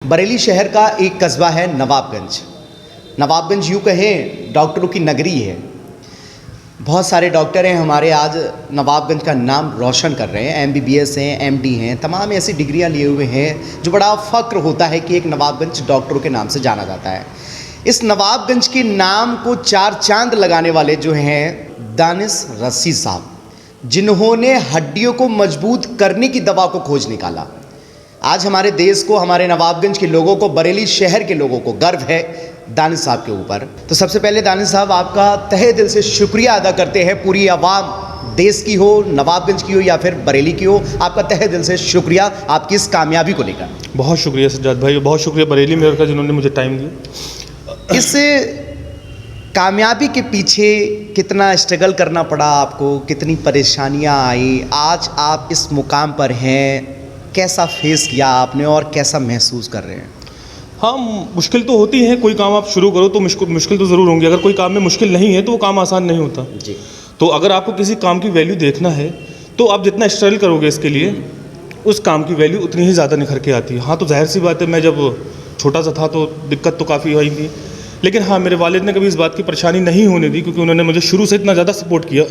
बरेली शहर का एक कस्बा है नवाबगंज। नवाबगंज यूँ कहें डॉक्टरों की नगरी है। बहुत सारे डॉक्टर हैं हमारे आज नवाबगंज का नाम रोशन कर रहे हैं। MBBS हैं, MD हैं, तमाम ऐसी डिग्रियां लिए हुए हैं जो बड़ा फ़ख्र होता है कि एक नवाबगंज डॉक्टरों के नाम से जाना जाता है। इस नवाबगंज के नाम को चार चांद लगाने वाले जो हैं दानिश रशीद साहब, जिन्होंने हड्डियों को मजबूत करने की दवा को खोज निकाला। आज हमारे देश को, हमारे नवाबगंज के लोगों को, बरेली शहर के लोगों को गर्व है दानिश साहब के ऊपर। तो सबसे पहले दानिश साहब, आपका तहे दिल से शुक्रिया अदा करते हैं। पूरी आवाम देश की हो, नवाबगंज की हो या फिर बरेली की हो, आपका तहे दिल से शुक्रिया आपकी इस कामयाबी को लेकर। बहुत शुक्रिया सज्जाद भाई, बहुत शुक्रिया बरेली मेयर का जिन्होंने मुझे टाइम दिया। इस कामयाबी के पीछे कितना स्ट्रगल करना पड़ा आपको, कितनी परेशानियां आई, आज आप इस मुकाम पर हैं, कैसा फेस किया आपने और कैसा महसूस कर रहे हैं? हाँ, मुश्किल तो होती है। कोई काम आप शुरू करो तो मुश्किल तो ज़रूर होंगी। अगर कोई काम में मुश्किल नहीं है तो वो काम आसान नहीं होता जी। तो अगर आपको किसी काम की वैल्यू देखना है तो आप जितना स्ट्रगल करोगे इसके लिए, उस काम की वैल्यू उतनी ही ज़्यादा निखर के आती है। हाँ, तो जाहिर सी बात है, मैं जब छोटा सा था तो दिक्कत तो काफ़ी हुई थी, लेकिन हाँ, मेरे वालिद ने कभी इस बात की परेशानी नहीं होने दी, क्योंकि उन्होंने मुझे शुरू से इतना ज़्यादा सपोर्ट किया।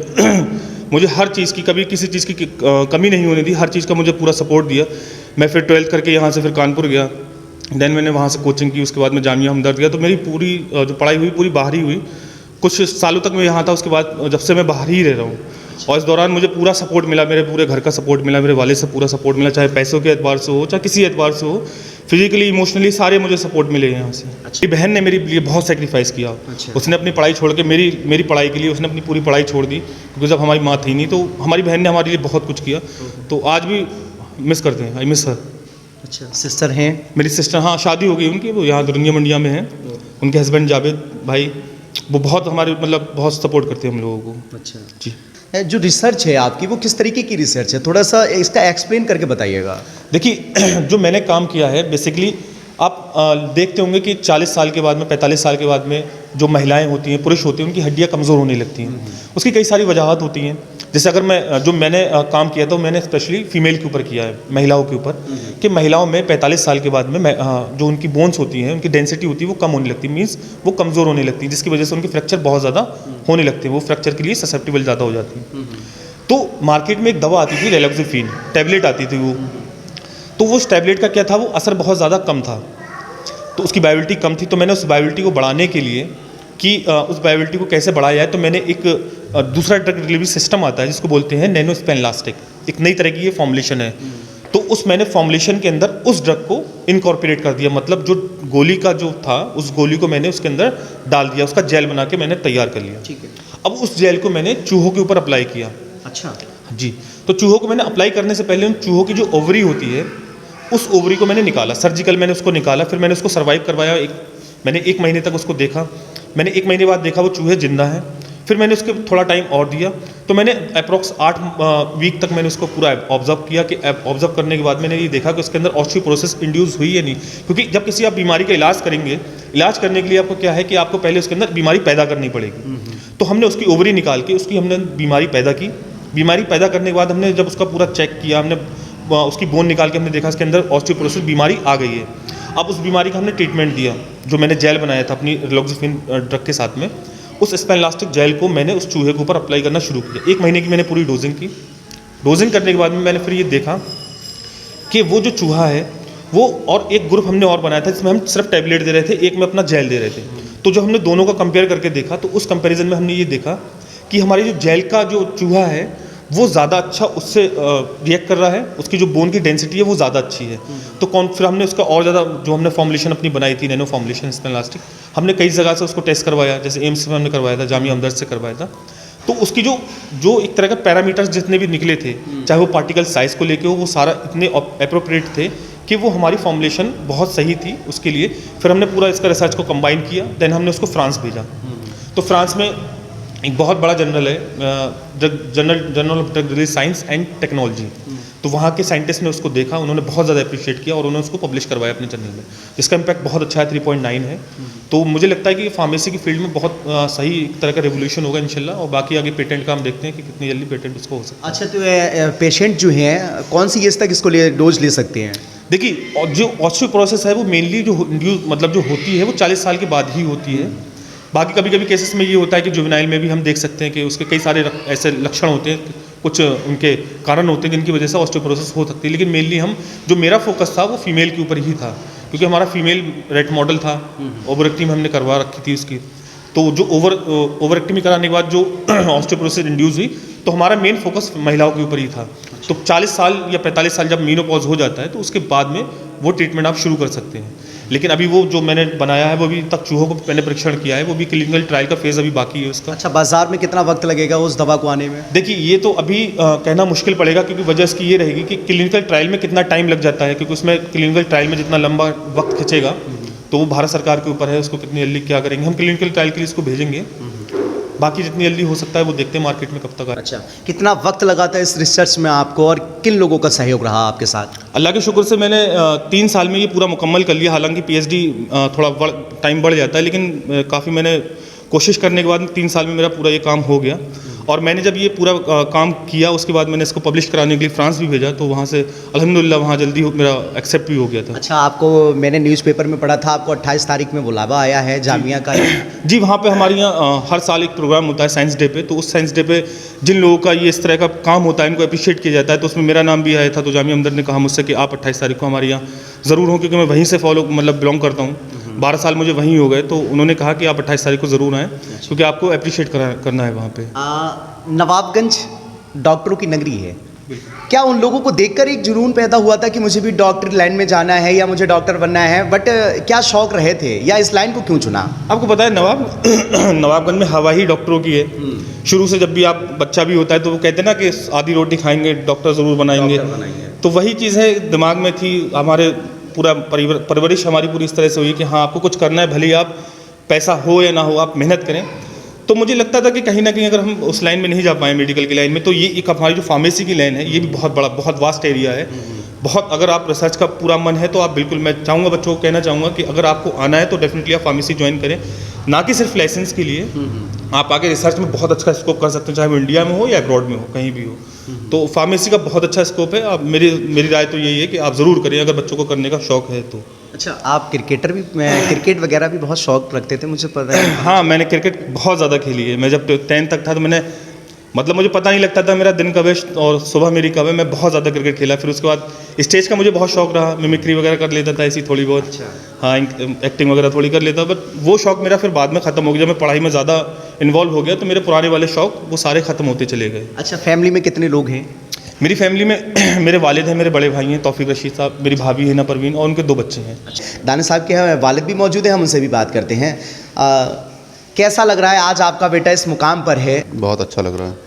मुझे हर चीज़ की, कभी किसी चीज़ की कमी नहीं होने दी, हर चीज़ का मुझे पूरा सपोर्ट दिया। मैं फिर 12th करके यहाँ से फिर कानपुर गया, देन मैंने वहाँ से कोचिंग की, उसके बाद मैं जामिया हमदर्द गया। तो मेरी पूरी जो पढ़ाई हुई पूरी बाहर ही हुई। कुछ सालों तक मैं यहाँ था, उसके बाद जब से मैं बाहर ही रह रहा हूँ, और इस दौरान मुझे पूरा सपोर्ट मिला, मेरे पूरे घर का सपोर्ट मिला, मेरे वाले से पूरा सपोर्ट मिला, चाहे पैसों के एतबार से हो, चाहे किसी एतबार से हो, फिजिकली, इमोशनली सारे मुझे सपोर्ट मिले यहाँ से। मेरी बहन ने मेरे लिए बहुत सेक्रीफाइस किया। उसने अपनी पढ़ाई छोड़ के मेरी पढ़ाई के लिए उसने अपनी पूरी पढ़ाई छोड़ दी, क्योंकि जब हमारी माँ थी नहीं तो हमारी बहन ने हमारे लिए बहुत कुछ किया। तो आज भी मिस करते हैं, आई मिस हर। अच्छा, सिस्टर हैं? मेरी सिस्टर, हाँ, शादी हो गई उनकी, वो यहाँ दुनिया मंडिया में हैं। उनके हस्बैंड जावेद भाई, वो बहुत हमारे मतलब बहुत सपोर्ट करते हैं हम लोगों को। अच्छा जी। जो रिसर्च है आपकी, वो किस तरीके की रिसर्च है? थोड़ा सा इसका एक्सप्लेन करके बताइएगा। देखिए, जो मैंने काम किया है बेसिकली, आप देखते होंगे कि 40 साल के बाद में, 45 साल के बाद में जो महिलाएं होती हैं, पुरुष होते हैं, उनकी हड्डियां कमज़ोर होने लगती हैं। उसकी कई सारी वजहात होती हैं। जैसे अगर मैंने काम किया, तो मैंने स्पेशली फीमेल के ऊपर किया है, महिलाओं के ऊपर, कि महिलाओं में 45 साल के बाद में जो उनकी बोन्स होती हैं, उनकी डेंसिटी होती है, वो कम होने लगती है, मीन्स वो कमज़ोर होने लगती है, जिसकी वजह से उनकी फ्रैक्चर बहुत ज़्यादा होने लगते हैं, वो फ्रैक्चर के लिए ससेप्टेबल ज़्यादा हो जाती है। तो मार्केट में एक दवा आती थी, रेलॉक्सिफिन टैबलेट आती थी वो, तो उस टैबलेट का क्या था, वो असर बहुत ज़्यादा कम था, तो उसकी वायबिलिटी कम थी। तो मैंने उस वायबिलिटी को बढ़ाने के लिए कि उस वायबिलिटी को कैसे बढ़ाया जाए, तो मैंने एक दूसरा ड्रग डिलीवरी सिस्टम आता है जिसको बोलते हैं नैनो स्पेनलास्टिक, एक नई तरह की ये फॉर्मुलेशन है। तो उस मैंने फॉर्मुलेशन के अंदर उस ड्रग को इनकॉर्पोरेट कर दिया, मतलब जो गोली का जो था, उस गोली को मैंने उसके अंदर डाल दिया, उसका जेल बना के मैंने तैयार कर लिया। ठीक है। अब उस जेल को मैंने चूहों के ऊपर अप्लाई किया। अच्छा जी। तो चूहों को मैंने अप्लाई करने से पहले उन चूहों की जो ओवरी होती है, उस ओवरी को मैंने निकाला, सर्जिकल मैंने उसको निकाला, फिर मैंने उसको सर्वाइव करवाया। मैंने 1 महीने तक उसको देखा। मैंने 1 महीने बाद देखा वो चूहे जिंदा हैं। फिर मैंने उसके थोड़ा टाइम और दिया, तो मैंने अप्रॉक्स 8 वीक तक मैंने उसको पूरा ऑब्जर्व किया। कि ऑब्जर्व करने के बाद मैंने ये देखा कि उसके अंदर ऑस्टियोपोरोसिस इंड्यूस हुई है नहीं, क्योंकि जब किसी आप बीमारी का इलाज करेंगे, इलाज करने के लिए आपको क्या है कि आपको पहले उसके अंदर बीमारी पैदा करनी पड़ेगी। तो हमने उसकी ओवरी निकाल के उसकी हमने बीमारी पैदा की। बीमारी पैदा करने के बाद हमने जब उसका पूरा चेक किया, हमने उसकी बोन निकाल के हमने देखा उसके अंदर ऑस्टियोपोरोसिस बीमारी आ गई है। अब उस बीमारी का हमने ट्रीटमेंट दिया, जो मैंने जेल बनाया था अपनी रेलॉक्सिफिन ड्रग के साथ में, उस स्पेनलास्टिक जेल को मैंने उस चूहे के ऊपर अप्लाई करना शुरू किया। 1 महीने की मैंने पूरी डोजिंग की। डोजिंग करने के बाद में मैंने फिर ये देखा कि वो जो चूहा है वो, और एक ग्रुप हमने और बनाया था जिसमें हम सिर्फ टैबलेट दे रहे थे, एक में अपना जेल दे रहे थे। तो जो हमने दोनों का कंपेयर करके देखा, तो उस कंपेरिजन में हमने ये देखा कि हमारी जो जेल का जो चूहा है वो ज़्यादा अच्छा उससे रिएक्ट कर रहा है, उसकी जो बोन की डेंसिटी है वो ज़्यादा अच्छी है। तो फिर हमने उसका और ज़्यादा, जो हमने फॉर्मुलेशन अपनी बनाई थी, नैनो फॉर्मुलेशन स्पेनलास्टिक, हमने कई जगह से उसको टेस्ट करवाया, जैसे एम्स में हमने करवाया था, जामिया हमदर्द से करवाया था। तो उसकी जो एक तरह का पैरामीटर्स जितने भी निकले थे, चाहे वो पार्टिकल साइज़ को लेके हो, वो सारा इतने अप्रोप्रिएट थे कि वो हमारी फॉर्मुलेशन बहुत सही थी उसके लिए। फिर हमने पूरा इसका रिसर्च को कंबाइन किया, देन हमने उसको फ्रांस भेजा। तो फ्रांस में एक बहुत बड़ा जर्नल है, journal of drug release science and technology. तो वहाँ के साइंटिस्ट ने उसको देखा, उन्होंने बहुत ज़्यादा अप्रिशिएट किया और उन्होंने उसको पब्लिश करवाया अपने जर्नल में। इसका इम्पैक्ट बहुत अच्छा है, 3.9 है। तो मुझे लगता है कि फार्मेसी की फील्ड में बहुत सही एक तरह का रेवोल्यूशन होगा इंशाल्लाह, और बाकी आगे पेटेंट का हम देखते हैं कि कितनी जल्दी पेटेंट उसको हो सकता है। अच्छा, तो पेशेंट जो हैं कौन सी एज तक इसको डोज ले सकते हैं? देखिए, और जो ऑस्टियोपोरोसिस है वो मेनली मतलब जो होती है वो 40 साल के बाद ही होती है। बाकी कभी कभी केसेस में ये होता है कि जुवेनाइल में भी हम देख सकते हैं कि उसके कई सारे ऐसे लक्षण होते हैं, कुछ उनके कारण होते हैं जिनकी वजह से ऑस्टियोपोरोसिस हो सकती है। लेकिन मेनली जो मेरा फोकस था वो फीमेल के ऊपर ही था, क्योंकि हमारा फीमेल रेट मॉडल था, ओवरेक्टमी हमने करवा रखी थी उसकी। तो जो ओवरेक्टमी कराने के बाद जो ऑस्टियोपोरोसिस इंड्यूस हुई, तो हमारा मेन फोकस महिलाओं के ऊपर ही था। तो 40 साल या 45 साल जब मीनोपॉज हो जाता है तो उसके बाद में वो ट्रीटमेंट आप शुरू कर सकते हैं। लेकिन अभी वो जो मैंने बनाया है वो अभी तक चूहों को मैंने परीक्षण किया है, वो भी क्लिनिकल ट्रायल का फेज़ अभी बाकी है उसका। अच्छा, बाजार में कितना वक्त लगेगा उस दवा को आने में? देखिए, ये तो अभी कहना मुश्किल पड़ेगा, क्योंकि वजह इसकी ये रहेगी कि क्लिनिकल ट्रायल में कितना टाइम लग जाता है, क्योंकि उसमें क्लिनिकल ट्रायल में जितना लंबा वक्त खिंचेगा तो वो भारत सरकार के ऊपर है, उसको कितनी जल्दी क्या करेंगे। हम क्लिनिकल ट्रायल के लिए इसको भेजेंगे, बाकी जितनी जल्दी हो सकता है वो देखते हैं मार्केट में कब तक आए। अच्छा, कितना वक्त लगा था इस रिसर्च में आपको, और किन लोगों का सहयोग रहा आपके साथ? अल्लाह के शुक्र से मैंने 3 साल में ये पूरा मुकम्मल कर लिया। हालांकि पीएचडी थोड़ा टाइम बढ़ जाता है, लेकिन काफ़ी मैंने कोशिश करने के बाद 3 साल में मेरा पूरा ये काम हो गया। और मैंने जब ये पूरा काम किया उसके बाद मैंने इसको पब्लिश कराने के लिए फ्रांस भी भेजा, तो वहाँ से अल्हम्दुलिल्लाह वहाँ जल्दी मेरा एक्सेप्ट भी हो गया था। अच्छा, आपको मैंने न्यूज़पेपर में पढ़ा था आपको 28 तारीख में बुलावा आया है जामिया का। जी, वहाँ पे हमारे यहाँ हर साल एक प्रोग्राम होता है साइंस डे पे, तो उस साइंस डे पे जिन लोगों का ये इस तरह का काम होता है इनको अप्रिशिएट किया जाता है। तो उसमें मेरा नाम भी आया था, तो जामिया हमदर्द ने कहा मुझसे कि आप 28 तारीख को हमारे यहाँ ज़रूर हों, क्योंकि मैं वहीं से बिलोंग करता हूँ। 12 साल मुझे वहीं हो गए, तो उन्होंने कहा कि आप 28 तारीख को ज़रूर आएँ, क्योंकि आपको अप्रिशिएट करना है वहाँ पे। नवाबगंज डॉक्टरों की नगरी है, क्या उन लोगों को देखकर एक जुनून पैदा हुआ था कि मुझे भी डॉक्टर लाइन में जाना है या मुझे डॉक्टर बनना है, बट क्या शौक रहे थे या इस लाइन को क्यों चुना? आपको पता है नवाबगंज में हवा ही डॉक्टरों की है। शुरू से जब भी आप बच्चा भी होता है तो वो कहते हैं ना कि आधी रोटी खाएंगे डॉक्टर ज़रूर बनाएंगे। तो वही चीज़ है दिमाग में थी, हमारे पूरा परवरिश हमारी पूरी इस तरह से हुई कि हाँ आपको कुछ करना है, भले ही आप पैसा हो या ना हो आप मेहनत करें। तो मुझे लगता था कि कहीं ना कहीं अगर हम उस लाइन में नहीं जा पाए मेडिकल की लाइन में, तो ये एक हमारी जो फार्मेसी की लाइन है ये भी बहुत बड़ा बहुत वास्ट एरिया है। बहुत अगर आप रिसर्च का पूरा मन है तो आप बिल्कुल, मैं चाहूँगा बच्चों को कहना चाहूँगा कि अगर आपको आना है तो डेफिनेटली आप फार्मेसी ज्वाइन करें, ना कि सिर्फ लाइसेंस के लिए। आप आगे रिसर्च में बहुत अच्छा स्कोप कर सकते हैं, चाहे वो इंडिया में हो या अब्रॉड में हो, कहीं भी हो। तो फार्मेसी का बहुत अच्छा स्कोप है। अब मेरी राय तो यही है कि आप ज़रूर करें अगर बच्चों को करने का शौक है तो। अच्छा, आप क्रिकेट वगैरह भी बहुत शौक रखते थे, मुझे पता है। हाँ, मैंने क्रिकेट बहुत ज़्यादा खेली है। मैं जब 10th तक था तो मैंने मुझे पता नहीं लगता था मेरा दिन कब है और सुबह मेरी कब है। मैं बहुत ज़्यादा क्रिकेट खेला। फिर उसके बाद स्टेज का मुझे बहुत शौक रहा, मिमिक्री वगैरह कर लेता था ऐसी थोड़ी बहुत। अच्छा। हाँ, एक्टिंग वगैरह थोड़ी कर लेता, बट वो शौक मेरा फिर बाद में ख़त्म हो गया। जब मैं पढ़ाई में ज़्यादा इन्वॉल्व हो गया तो मेरे पुराने वाले शौक वो सारे ख़त्म होते चले गए। अच्छा, फैमिली में कितने लोग हैं? मेरी फैमिली में मेरे वालिद हैं, मेरे बड़े भाई हैं तौफीक रशीद साहब, मेरी भाभी है ना परवीन, और उनके 2 बच्चे हैं। अच्छा, दानिश साहब के वालिद भी मौजूद हैं, हम उनसे भी बात करते हैं। कैसा लग रहा है आज आपका बेटा इस मुकाम पर है? बहुत अच्छा लग रहा है।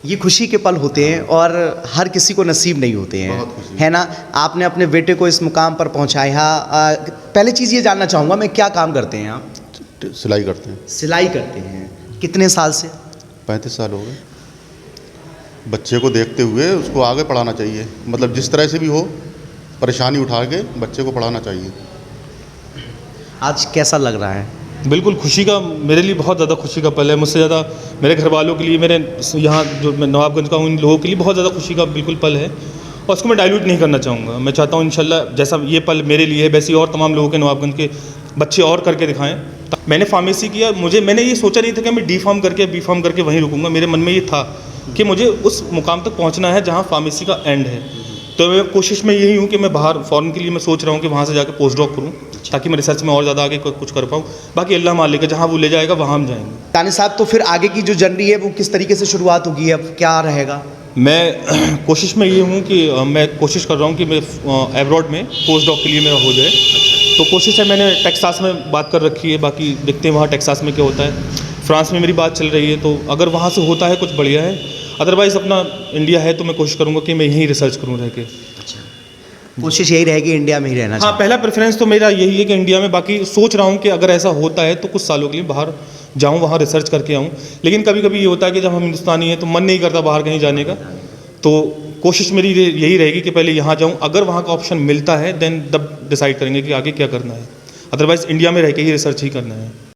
ये खुशी के पल होते हैं और हर किसी को नसीब नहीं होते हैं, है ना? आपने अपने बेटे को इस मुकाम पर पहुंचाया। पहले चीज़ ये जानना चाहूँगा मैं, क्या काम करते हैं आप? सिलाई करते हैं। सिलाई करते हैं, कितने साल से? 35 साल हो गए। बच्चे को देखते हुए उसको आगे पढ़ाना चाहिए, मतलब जिस तरह से भी हो परेशानी उठा के बच्चे को पढ़ाना चाहिए। आज कैसा लग रहा है? बिल्कुल खुशी का, मेरे लिए बहुत ज़्यादा खुशी का पल है। मुझसे ज़्यादा मेरे घर वालों के लिए, मेरे यहाँ जो मैं नवाबगंज का हूँ इन लोगों के लिए बहुत ज़्यादा खुशी का बिल्कुल पल है, और उसको मैं डाइल्यूट नहीं करना चाहूँगा। मैं चाहता हूँ इंशाल्लाह जैसा ये पल मेरे लिए है वैसे ही और तमाम लोगों के नवाबगंज के बच्चे और करके दिखाएँ। मैंने फार्मेसी किया, मैंने ये सोचा नहीं था कि मैं D.Pharm करके B.Pharm करके वहीं रुकूँगा। मेरे मन में ये था कि मुझे उस मुकाम तक पहुँचना है जहाँ फार्मेसी का एंड है। तो मैं कोशिश में यही हूँ कि मैं बाहर फ़ॉरेन के लिए मैं सोच रहा हूँ कि वहाँ से जाकर पोस्ट डॉक करूँ, ताकि मैं रिसर्च में और ज़्यादा आगे कुछ कर पाऊँ। बाकी अल्लाह मालिक है, जहाँ वो ले जाएगा वहाँ हम जाएंगे। दानिश साहब, तो फिर आगे की जो जर्नी है वो किस तरीके से शुरुआत होगी, अब क्या रहेगा? मैं कोशिश में ये हूँ कि मैं कोशिश कर रहा हूँ कि मैं एब्रॉड में पोस्ट डॉक के लिए मेरा हो जाए। तो कोशिश है, मैंने टेक्सास में बात कर रखी है, बाकी देखते हैं वहाँ टेक्सास में क्या होता है। फ्रांस में मेरी बात चल रही है, तो अगर वहाँ से होता है कुछ बढ़िया है, अदरवाइज़ अपना इंडिया है तो मैं कोशिश करूँगा कि मैं यहीं रिसर्च करूँ रह के। अच्छा, कोशिश यही रहेगी इंडिया में ही रहना? हाँ, पहला प्रेफरेंस तो मेरा यही है कि इंडिया में। बाकी सोच रहा हूँ कि अगर ऐसा होता है तो कुछ सालों के लिए बाहर जाऊँ, वहाँ रिसर्च करके आऊँ। लेकिन कभी कभी ये होता है कि जब हम हिंदुस्तानी हैं तो मन नहीं करता बाहर कहीं जाने का। तो कोशिश मेरी यही रहेगी कि पहले यहाँ जाऊँ, अगर वहाँ का ऑप्शन मिलता है देन तब डिसाइड करेंगे कि आगे क्या करना है। अदरवाइज़ इंडिया में रह के ही रिसर्च ही करना है।